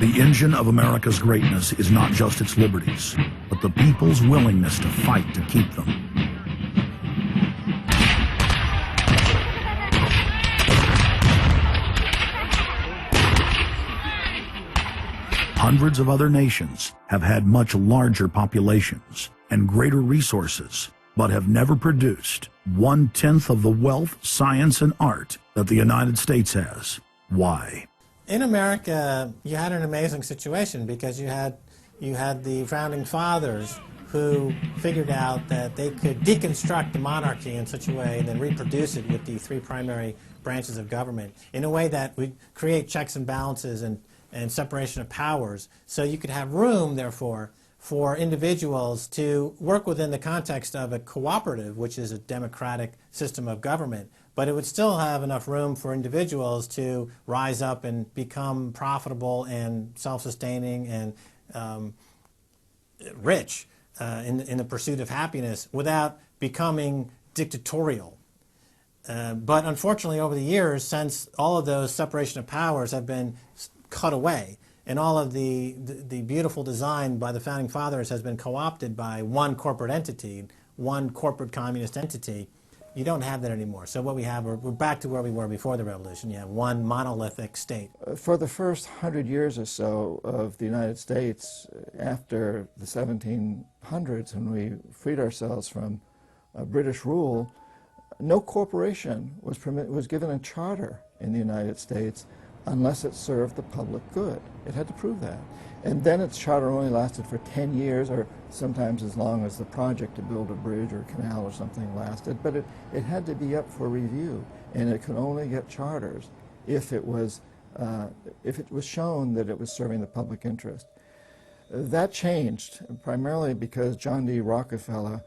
The engine of America's greatness is not just its liberties, but the people's willingness to fight to keep them. Hundreds of other nations have had much larger populations and greater resources, but have never produced 1/10 of the wealth, science, and art that the United States has. Why? In America, you had an amazing situation because you had the founding fathers who figured out that they could deconstruct the monarchy in such a way and then reproduce it with the three primary branches of government in a way that would create checks and balances and separation of powers. So you could have room, therefore, for individuals to work within the context of a cooperative, which is a democratic system of government, but it would still have enough room for individuals to rise up and become profitable and self-sustaining and rich in the pursuit of happiness without becoming dictatorial. But unfortunately, over the years, since all of those separation of powers have been cut away, and all of the beautiful design by the founding fathers has been co-opted by one corporate entity, one corporate communist entity, you don't have that anymore. So what we have, we're back to where we were before the revolution. You have one monolithic state. For the first 100 years or so of the United States, after the 1700s, when we freed ourselves from British rule, no corporation was given a charter in the United States unless it served the public good. It had to prove that. And then its charter only lasted for 10 years, or sometimes as long as the project to build a bridge or a canal or something lasted. But it had to be up for review, and it could only get charters if it was shown that it was serving the public interest. That changed, primarily because John D. Rockefeller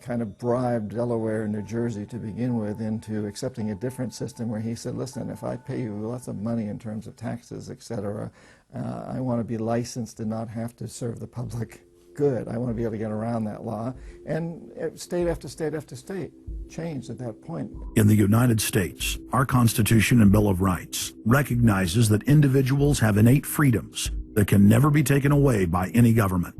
kind of bribed Delaware and New Jersey to begin with into accepting a different system where he said, listen, if I pay you lots of money in terms of taxes, etc., I want to be licensed and not have to serve the public good. I want to be able to get around that law. And state after state after state changed at that point. In the United States, our Constitution and Bill of Rights recognizes that individuals have innate freedoms that can never be taken away by any government.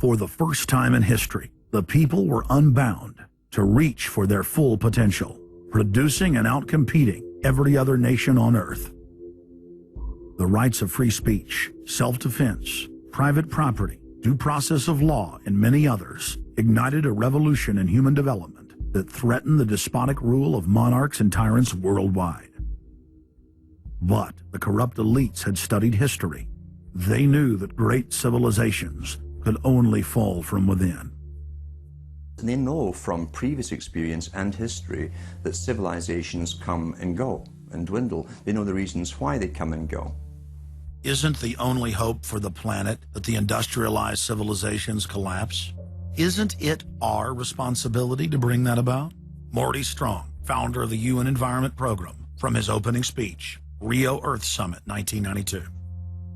For the first time in history, the people were unbound to reach for their full potential, producing and outcompeting every other nation on earth. The rights of free speech, self-defense, private property, due process of law, and many others ignited a revolution in human development that threatened the despotic rule of monarchs and tyrants worldwide. But the corrupt elites had studied history. They knew that great civilizations could only fall from within. They know from previous experience and history that civilizations come and go and dwindle. They know the reasons why they come and go. Isn't the only hope for the planet that the industrialized civilizations collapse? Isn't it our responsibility to bring that about? Morty Strong, founder of the UN Environment Program, from his opening speech, Rio Earth Summit, 1992.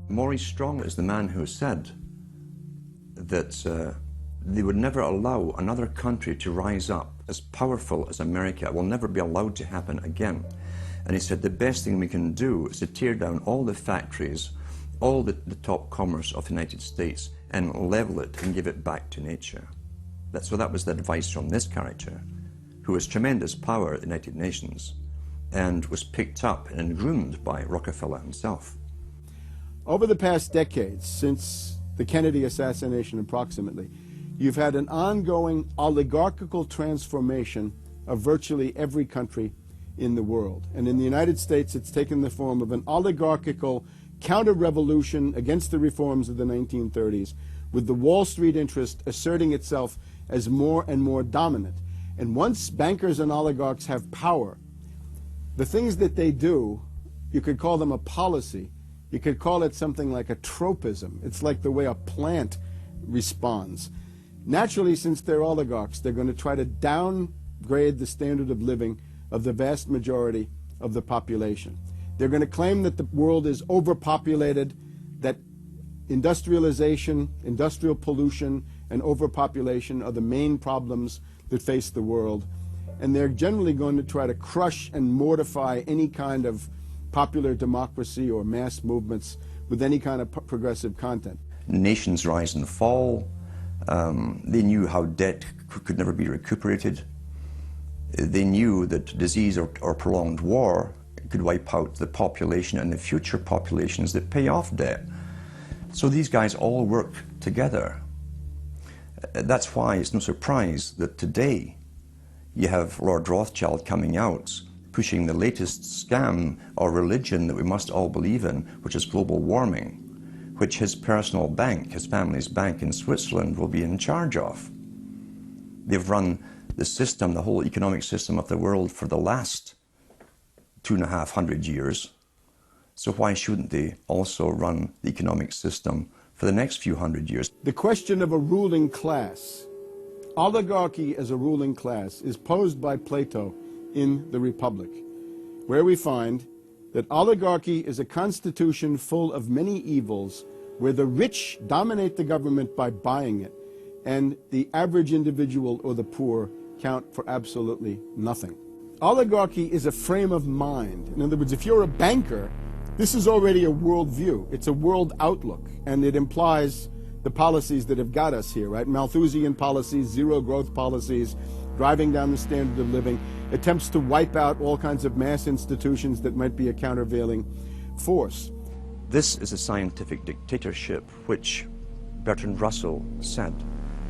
Maurice Strong is the man who said that they would never allow another country to rise up as powerful as America. It will never be allowed to happen again. And he said the best thing we can do is to tear down all the factories, all the top commerce of the United States, and level it and give it back to nature. So that was the advice from this character, who has tremendous power at the United Nations and was picked up and groomed by Rockefeller himself. Over the past decades, since the Kennedy assassination approximately, you've had an ongoing oligarchical transformation of virtually every country in the world. And in the United States, it's taken the form of an oligarchical counter-revolution against the reforms of the 1930s, with the Wall Street interest asserting itself as more and more dominant. And once bankers and oligarchs have power, the things that they do, you could call them a policy. You could call it something like a tropism. It's like the way a plant responds. Naturally, since they're oligarchs, they're going to try to downgrade the standard of living of the vast majority of the population. They're going to claim that the world is overpopulated, that industrialization, industrial pollution, and overpopulation are the main problems that face the world. And they're generally going to try to crush and mortify any kind of popular democracy or mass movements with any kind of progressive content. Nations rise and fall. They knew how debt could never be recuperated. They knew that disease or prolonged war could wipe out the population and the future populations that pay off debt. So these guys all work together. That's why it's no surprise that today you have Lord Rothschild coming out pushing the latest scam or religion that we must all believe in, which is global warming, which his personal bank, his family's bank in Switzerland, will be in charge of. They've run the system, the whole economic system of the world for the last 250 years. So why shouldn't they also run the economic system for the next few hundred years? The question of a ruling class, oligarchy as a ruling class, is posed by Plato in the Republic, where we find that oligarchy is a constitution full of many evils, where the rich dominate the government by buying it, and the average individual or the poor count for absolutely nothing. Oligarchy is a frame of mind. In other words, if you're a banker, this is already a worldview. It's a world outlook, and it implies the policies that have got us here, right? Malthusian policies, zero growth policies, driving down the standard of living, attempts to wipe out all kinds of mass institutions that might be a countervailing force. This is a scientific dictatorship, which Bertrand Russell said,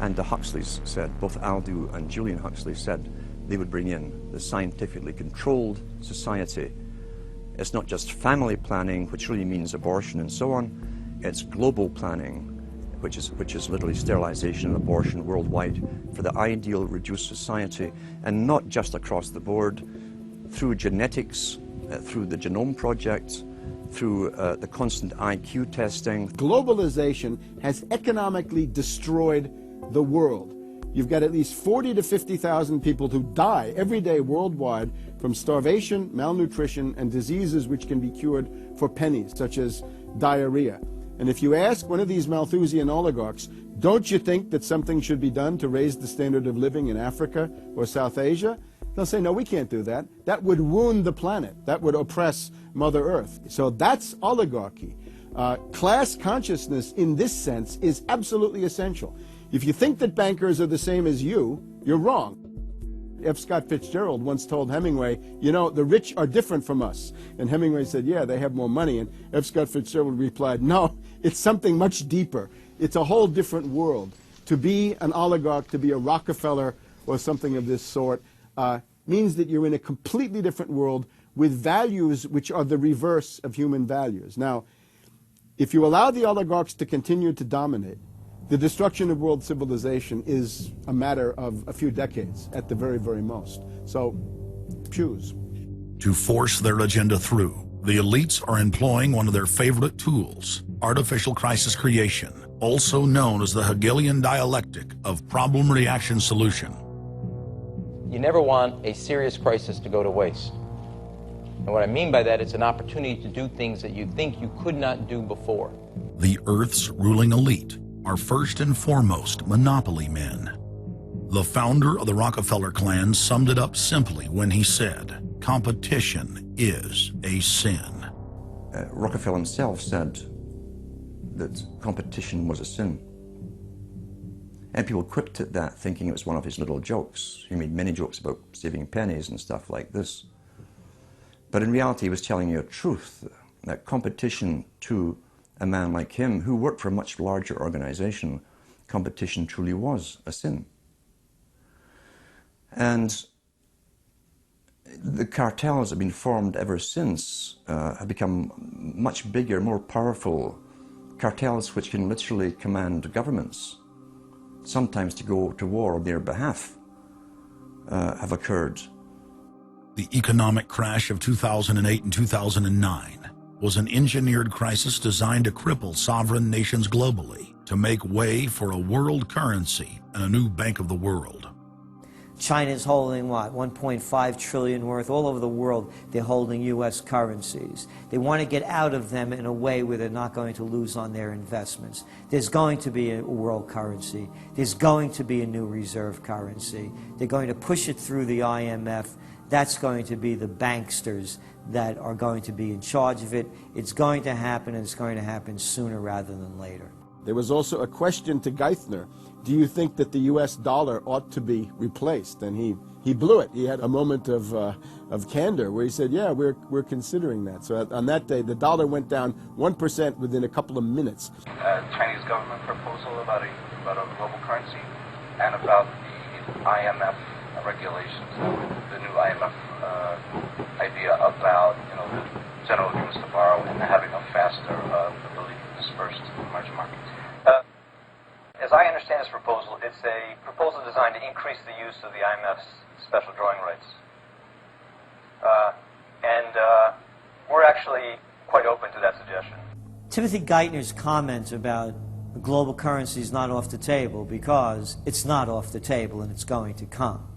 and the Huxleys said, both Aldous and Julian Huxley said they would bring in the scientifically controlled society. It's not just family planning, which really means abortion and so on. It's global planning, which is literally sterilization and abortion worldwide for the ideal reduced society, and not just across the board, through genetics, through the Genome Project, through the constant IQ testing. Globalization has economically destroyed the world. You've got at least 40 to 50,000 people who die every day worldwide from starvation, malnutrition, and diseases which can be cured for pennies, such as diarrhea. And if you ask one of these Malthusian oligarchs, don't you think that something should be done to raise the standard of living in Africa or South Asia? They'll say, no, we can't do that. That would wound the planet. That would oppress Mother Earth. So that's oligarchy. Class consciousness in this sense is absolutely essential. If you think that bankers are the same as you, you're wrong. F. Scott Fitzgerald once told Hemingway, you know, the rich are different from us. And Hemingway said, yeah, they have more money. And F. Scott Fitzgerald replied, no, it's something much deeper. It's a whole different world. To be an oligarch, to be a Rockefeller or something of this sort, means that you're in a completely different world with values which are the reverse of human values. Now, if you allow the oligarchs to continue to dominate, the destruction of world civilization is a matter of a few decades at the very, very most. So, choose. To force their agenda through, the elites are employing one of their favorite tools, artificial crisis creation, also known as the Hegelian dialectic of problem-reaction-solution. You never want a serious crisis to go to waste. And what I mean by that, it's an opportunity to do things that you think you could not do before. The Earth's ruling elite are first and foremost monopoly men. The founder of the Rockefeller clan summed it up simply when he said, competition is a sin. Rockefeller himself said that competition was a sin. And people quipped at that, thinking it was one of his little jokes. He made many jokes about saving pennies and stuff like this. But in reality, he was telling you a truth, that competition to a man like him, who worked for a much larger organization, competition truly was a sin. And the cartels have been formed ever since, have become much bigger, more powerful. Cartels which can literally command governments, sometimes to go to war on their behalf, have occurred. The economic crash of 2008 and 2009 was an engineered crisis designed to cripple sovereign nations globally to make way for a world currency and a new bank of the world. China's holding, what, 1.5 trillion worth. All over the world, they're holding U.S. currencies. They want to get out of them in a way where they're not going to lose on their investments. There's going to be a world currency. There's going to be a new reserve currency. They're going to push it through the IMF. That's going to be the banksters that are going to be in charge of it. It's going to happen, and it's going to happen sooner rather than later. There was also a question to Geithner. Do you think that the U.S. dollar ought to be replaced? And he blew it. He had a moment of candor where he said, yeah, we're considering that. So on that day, the dollar went down 1% within a couple of minutes. Chinese government proposal about a global currency and about the IMF regulations, the new IMF idea about the general agreements to borrow and having a faster ability to disperse to the emerging market. As I understand this proposal, it's a proposal designed to increase the use of the IMF's special drawing rights. We're actually quite open to that suggestion. Timothy Geithner's comment about global currency is not off the table because it's not off the table and it's going to come.